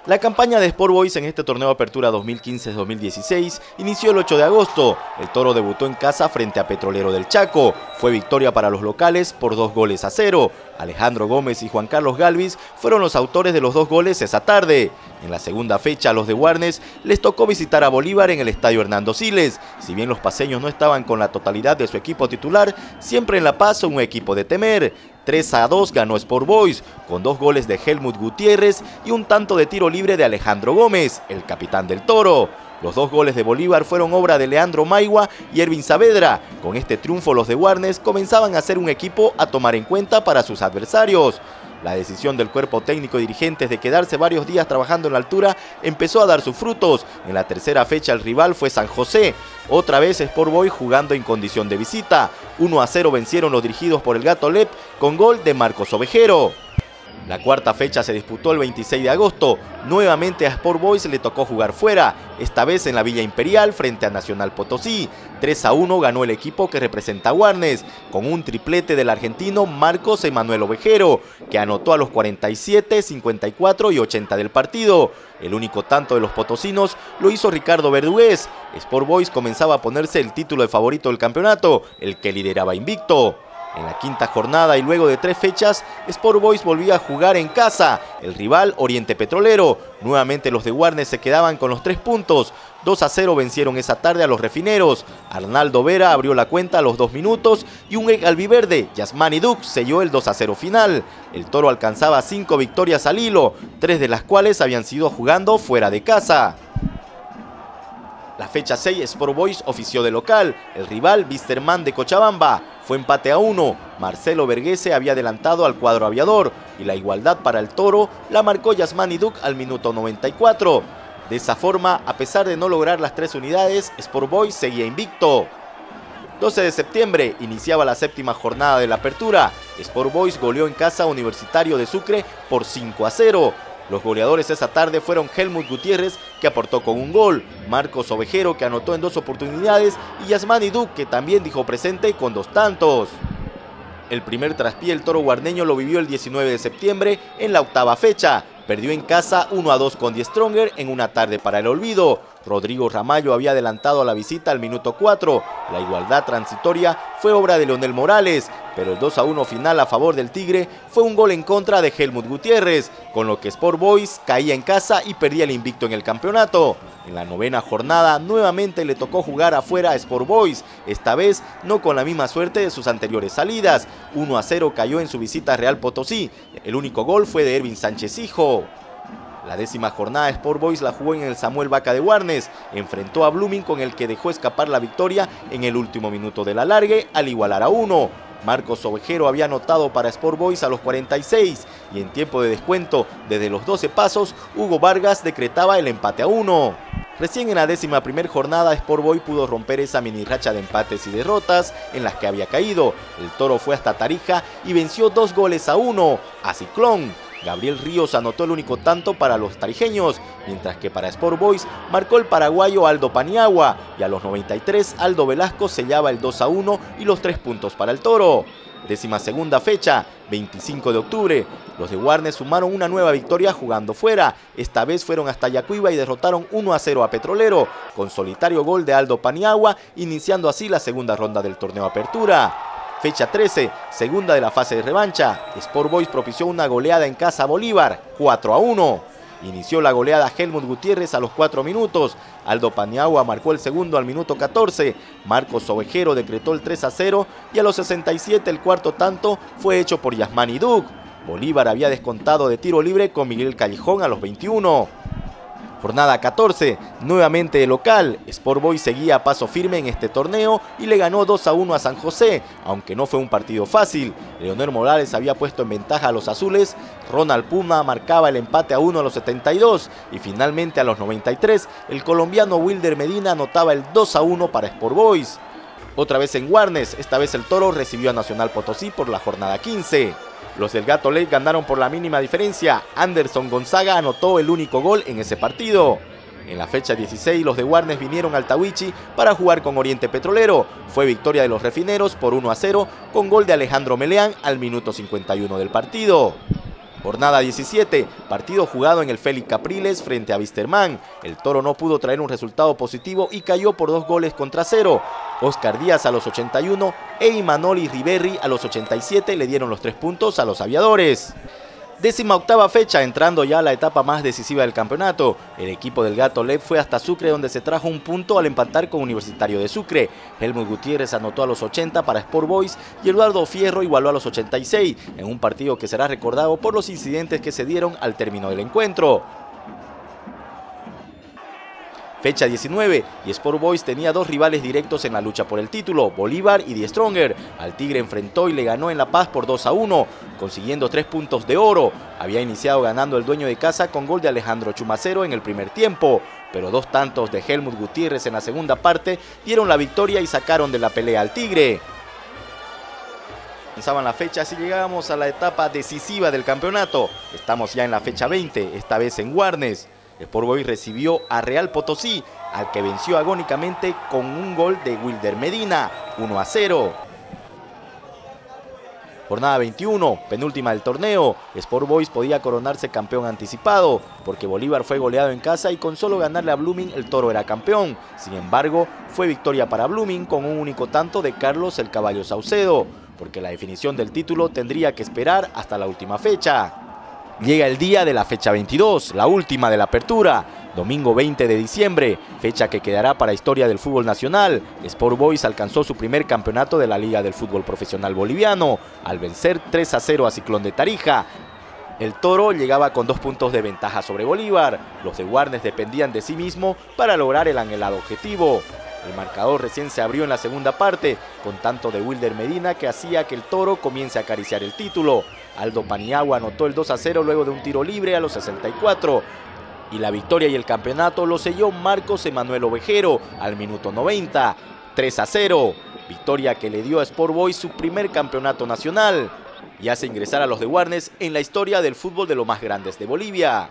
La campaña de Sport Boys en este torneo Apertura 2015-2016 inició el 8 de agosto. El Toro debutó en casa frente a Petrolero del Chaco. Fue victoria para los locales por 2-0. Alejandro Gómez y Juan Carlos Galvis fueron los autores de los 2 goles esa tarde. En la segunda fecha a los de Warnes les tocó visitar a Bolívar en el estadio Hernando Siles. Si bien los paceños no estaban con la totalidad de su equipo titular, siempre en La Paz son un equipo de temer. 3-2 ganó Sport Boys, con 2 goles de Helmut Gutiérrez y un tanto de tiro libre de Alejandro Gómez, el capitán del Toro. Los 2 goles de Bolívar fueron obra de Leandro Maigua y Ervin Saavedra. Con este triunfo los de Warnes comenzaban a ser un equipo a tomar en cuenta para sus adversarios. La decisión del cuerpo técnico y dirigentes de quedarse varios días trabajando en la altura empezó a dar sus frutos. En la tercera fecha el rival fue San José. Otra vez Sport Boys jugando en condición de visita. 1-0 vencieron los dirigidos por el Gato Lep con gol de Marcos Ovejero. La cuarta fecha se disputó el 26 de agosto. Nuevamente a Sport Boys le tocó jugar fuera, esta vez en la Villa Imperial frente a Nacional Potosí. 3-1 ganó el equipo que representa a Warnes, con un triplete del argentino Marcos Emanuel Ovejero, que anotó a los 47, 54 y 80 del partido. El único tanto de los potosinos lo hizo Ricardo Verdugués. Sport Boys comenzaba a ponerse el título de favorito del campeonato, el que lideraba invicto. En la quinta jornada y luego de 3 fechas, Sport Boys volvía a jugar en casa. El rival, Oriente Petrolero. Nuevamente los de Warnes se quedaban con los 3 puntos. 2-0 vencieron esa tarde a los refineros. Arnaldo Vera abrió la cuenta a los 2 minutos y un albiverde, Yasmani Duc, selló el 2-0 final. El Toro alcanzaba 5 victorias al hilo, 3 de las cuales habían sido jugando fuera de casa. La fecha 6, Sport Boys ofició de local. El rival, Wisterman de Cochabamba, fue empate a 1. Marcelo Verghese había adelantado al cuadro aviador y la igualdad para el Toro la marcó Yasmani Duc al minuto 94. De esa forma, a pesar de no lograr las 3 unidades, Sport Boys seguía invicto. 12 de septiembre iniciaba la 7ª jornada de la apertura. Sport Boys goleó en casa a Universitario de Sucre por 5-0. Los goleadores esa tarde fueron Helmut Gutiérrez, que aportó con un gol, Marcos Ovejero, que anotó en 2 oportunidades, y Yasmani Duc, que también dijo presente con 2 tantos. El primer traspié del Toro guarneño lo vivió el 19 de septiembre en la 8ª fecha. Perdió en casa 1-2 con Die Stronger en una tarde para el olvido. Rodrigo Ramallo había adelantado a la visita al minuto 4. La igualdad transitoria fue obra de Leonel Morales, pero el 2-1 final a favor del Tigre fue un gol en contra de Helmut Gutiérrez, con lo que Sport Boys caía en casa y perdía el invicto en el campeonato. En la 9ª jornada nuevamente le tocó jugar afuera a Sport Boys, esta vez no con la misma suerte de sus anteriores salidas. 1-0 cayó en su visita a Real Potosí. El único gol fue de Ervin Sánchez Hijo. La 10ª jornada Sport Boys la jugó en el Samuel Vaca de Warnes. Enfrentó a Blooming, con el que dejó escapar la victoria en el último minuto del alargue al igualar a 1. Marcos Ovejero había anotado para Sport Boys a los 46 y en tiempo de descuento desde los 12 pasos Hugo Vargas decretaba el empate a 1. Recién en la 11ª jornada Sport Boys pudo romper esa mini racha de empates y derrotas en las que había caído. El Toro fue hasta Tarija y venció 2-1 a Ciclón. Gabriel Ríos anotó el único tanto para los tarijeños, mientras que para Sport Boys marcó el paraguayo Aldo Paniagua y a los 93 Aldo Velasco sellaba el 2-1 y los 3 puntos para el Toro. 12ª fecha, 25 de octubre. Los de Warnes sumaron una nueva victoria jugando fuera. Esta vez fueron hasta Yacuiba y derrotaron 1-0 a Petrolero, con solitario gol de Aldo Paniagua, iniciando así la segunda ronda del torneo Apertura. Fecha 13, segunda de la fase de revancha. Sport Boys propició una goleada en casa a Bolívar, 4-1. Inició la goleada Helmut Gutiérrez a los 4 minutos. Aldo Paniagua marcó el segundo al minuto 14. Marcos Ovejero decretó el 3-0 y a los 67 el cuarto tanto fue hecho por Yasmani Duc. Bolívar había descontado de tiro libre con Miguel Callejón a los 21. Jornada 14, nuevamente de local. Sport Boys seguía a paso firme en este torneo y le ganó 2-1 a San José, aunque no fue un partido fácil. Leonel Morales había puesto en ventaja a los azules, Ronald Puma marcaba el empate a 1 a los 72 y finalmente a los 93 el colombiano Wilder Medina anotaba el 2-1 para Sport Boys. Otra vez en Warnes, esta vez el Toro recibió a Nacional Potosí por la jornada 15. Los del Gato Ley ganaron por la mínima diferencia. Anderson Gonzaga anotó el único gol en ese partido. En la fecha 16 los de Warnes vinieron al Tahuichi para jugar con Oriente Petrolero. Fue victoria de los refineros por 1-0 con gol de Alejandro Meleán al minuto 51 del partido. Jornada 17, partido jugado en el Félix Capriles frente a Vísterman. El Toro no pudo traer un resultado positivo y cayó por 2-0. Oscar Díaz a los 81 e Imanoli Riverri a los 87 le dieron los 3 puntos a los aviadores. 18ª fecha, entrando ya a la etapa más decisiva del campeonato. El equipo del Gato Lev fue hasta Sucre, donde se trajo un punto al empatar con Universitario de Sucre. Helmut Gutiérrez anotó a los 80 para Sport Boys y Eduardo Fierro igualó a los 86, en un partido que será recordado por los incidentes que se dieron al término del encuentro. Fecha 19, y Sport Boys tenía 2 rivales directos en la lucha por el título, Bolívar y Die Stronger. Al Tigre enfrentó y le ganó en La Paz por 2-1, consiguiendo 3 puntos de oro. Había iniciado ganando el dueño de casa con gol de Alejandro Chumacero en el primer tiempo, pero 2 tantos de Helmut Gutiérrez en la segunda parte dieron la victoria y sacaron de la pelea al Tigre. Avanzaban las fechas y llegábamos a la etapa decisiva del campeonato. Estamos ya en la fecha 20, esta vez en Warnes. Sport Boys recibió a Real Potosí, al que venció agónicamente con un gol de Wilder Medina, 1-0. Jornada 21, penúltima del torneo. Sport Boys podía coronarse campeón anticipado, porque Bolívar fue goleado en casa y con solo ganarle a Blooming el Toro era campeón. Sin embargo, fue victoria para Blooming con un único tanto de Carlos el Caballo Saucedo, porque la definición del título tendría que esperar hasta la última fecha. Llega el día de la fecha 22, la última de la apertura, domingo 20 de diciembre, fecha que quedará para historia del fútbol nacional. Sport Boys alcanzó su primer campeonato de la Liga del Fútbol Profesional Boliviano, al vencer 3-0 a Ciclón de Tarija. El Toro llegaba con 2 puntos de ventaja sobre Bolívar. Los de Warnes dependían de sí mismo para lograr el anhelado objetivo. El marcador recién se abrió en la segunda parte, con tanto de Wilder Medina que hacía que el Toro comience a acariciar el título. Aldo Paniagua anotó el 2-0 luego de un tiro libre a los 64. Y la victoria y el campeonato lo selló Marcos Emanuel Ovejero al minuto 90, 3-0. Victoria que le dio a Sport Boys su primer campeonato nacional y hace ingresar a los de Warnes en la historia del fútbol de los más grandes de Bolivia.